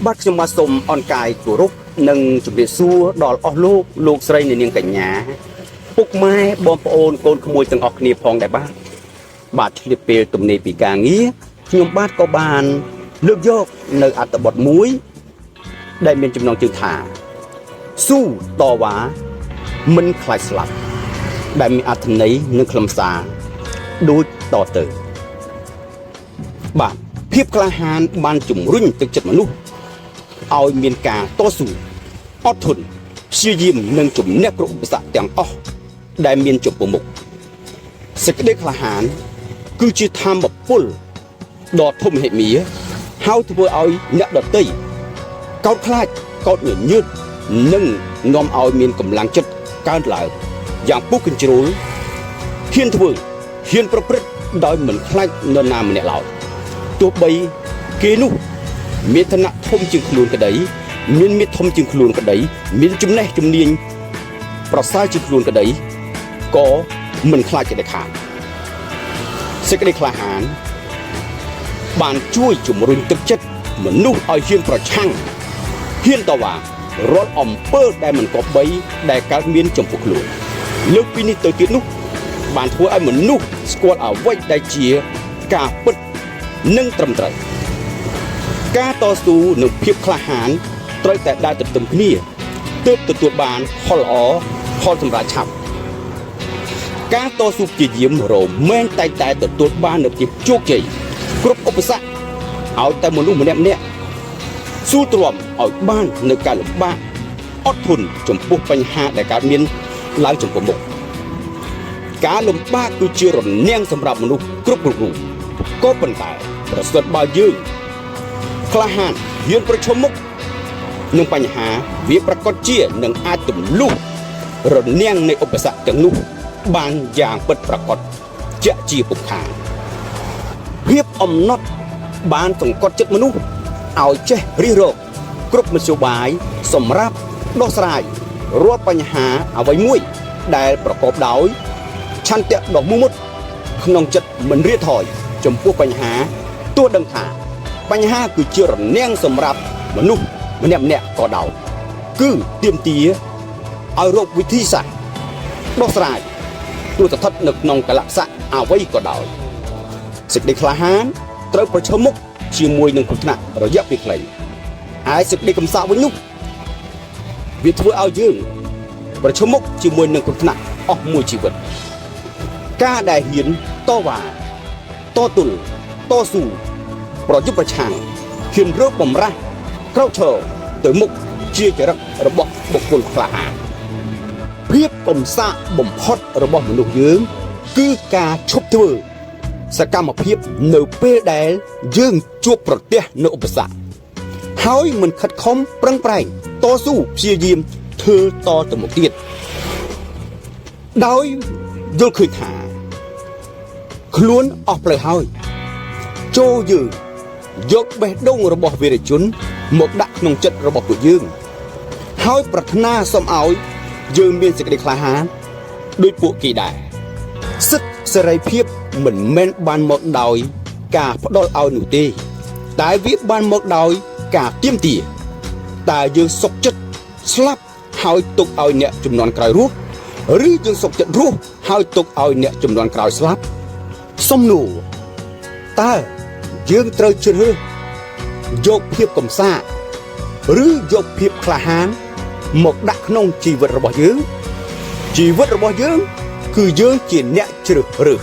បាទខ្ញុំបាទសូមអនកាយគោរពនិងជម្រាបសួរដល់អស់លោកស្រីអ្នកនាងកញ្ញាពុកម៉ែបងប្អូនកូនក្មួយទាំងអស់គ្នាផងដែរបាទឆ្លៀតពេលទំនេរពីការងារខ្ញុំបាទក៏បានលើកយកនៅអត្ថបទមួយដែលមានចំណងជើងថាស៊ូតវ៉ាមិនខ្លាចស្លាប់ដែលមានអត្ថន័យនិងខ្លឹមសារដូចតទៅបាទភាពក្លាហានបានជំរុញទឹកចិត្តមនុស្សឲ្យមានការតស៊ូអត់ធន់ព្យាយាមនិងជំនះគ្រប់ឧបសគ្គទាំងអស់ដែលមានចំពោះមុខសេចក្តីក្លាហានគឺជាធម៌ពលដ៏ធំហិមាហើយធ្វើឲ្យអ្នកដទៃកោតខ្លាចកោតញញើតនិងនាំឲ្យមានកម្លាំងចិត្តកើនឡើងយ៉ាងពុះកញ្ជ្រោលហ៊ានធ្វើហ៊ានប្រព្រឹត្តដោយមិនខ្លាចនរណាម្នាក់ឡើយទោះបីគេនោះមានឋានៈធំជាងខ្លួនក្តីមានមាឌធំជាងខ្លួនក្តីមានចំណេះជំនាញប្រសើរជាងខ្លួនក្តីក៏មិនខ្លាចទេខាតសេចក្តីក្លាហានបានជួយជំរុញទឹកចិត្តមនុស្សឲ្យហ៊ានប្រឆាំងហ៊ានតវ៉ារាល់អំពើដែលមិនគប្បីដែលកើតមានចំពោះខ្លួនលើកពីនេះទៅទៀតនោះបានធ្វើឲ្យមនុស្សស្គាល់អ្វីដែលជាការពិតនិងត្រឹមត្រូវការតស៊ូនិងភាពក្លាហានត្រូវតែដើរទន្ទឹមគ្នាទើបទទួលបានផលល្អផលសម្រាប់ឆាប់ការតស៊ូព្យាយាមរមែងតែទទួលបាននូវភាពជោគជ័យគ្រប់ឧបសគ្គឲ្យតែមនុស្សម្នាក់ស៊ូទ្រាំឲ្យបាននៅការលំបាកអត់ធន់ចំពោះបញ្ហាដែលកើតមានឡើងចំពោះមុខការលំបាកគឺជារនាំងសម្រាប់មនុស្សគ្រប់រូបក៏ប៉ុន្តែប្រសិនបើយើងក្លាហានហ៊ានប្រឈមមុខនឹងបញ្ហាវាប្រកាសជានឹងអាចទម្លុះរនាំងនៃឧបសគ្គទាំងនោះបានយ៉ាងពិតប្រាកដជាក់ជាពុកខានភាពអំណត់បានសង្កត់ចិត្តមនុស្សឲ្យចេះរិះរកគ្រប់មធ្យោបាយសម្រាប់ដោះស្រាយរាល់បញ្ហាអ្វីមួយដែលប្រកបដោយឆន្ទៈដ៏មោះមុតក្នុងចិត្តមិនរាថយចំពោះបញ្ហាទោះដឹងថាបញ្ហាគឺជារនាំងសម្រាប់មនុស្សម្នាក់ក៏ដោយគឺទាមទារឲ្យរកវិធីសាស្ត្រដោះស្រាយទោះស្ថិតនៅក្នុងកលៈស័កអ្វីក៏ដោយសេចក្តីក្លាហានត្រូវប្រឈមមុខជាមួយនឹងគ្រោះថ្នាក់រយៈពេលខ្លីហើយសេចក្តីកំសត់វិញនោះវាធ្វើឲ្យយើងប្រឈមមុខជាមួយនឹងគ្រោះថ្នាក់អស់មួយជីវិតការដែលហ៊ានតវ៉ាតទល់តស៊ូប្រយុទ្ធប្រឆាំងហ៊ានរកបំរាស់ក្រោកឈរទៅមុខជាចរិតរបស់បុគ្គលក្លាហានភាពកំសាកបំផុតរបស់មនុស្សយើងគឺការឈប់ធ្វើសកម្មភាពនៅពេលដែលយើងជួបប្រទះនូវឧបសគ្គហើយមិនខិតខំប្រឹងប្រែងតស៊ូព្យាយាមធ្វើតទៅមុខទៀតដោយយល់ឃើញថាខ្លួនអស់ផ្លូវហើយចូលយើងយកបេះដូងរបស់វីរជនមកដាក់ក្នុងចិត្តរបស់ពួកយើងហើយប្រាថ្នាសូមឲ្យយើងមានសេចក្តីក្លាហានដូចពួកគេដែរសិទ្ធិសេរីភាពមិនមែនបានមកដោយការផ្ដល់ឲ្យនោះទេតែវាបានមកដោយការទាមទារតើយើងសុខចិត្តស្លាប់ហើយទុកឲ្យអ្នកជំនាន់ក្រោយរស់ឬយើងសុខចិត្តរស់ហើយទុកឲ្យអ្នកជំនាន់ក្រោយស្លាប់សំណួរតើយើងត្រូវជ្រើសរើសយកភាពកំសាកឬយកភាពក្លាហានមកដាក់ក្នុងជីវិតរបស់យើងជីវិតរបស់យើងគឺយើងជាអ្នកជ្រើសរើស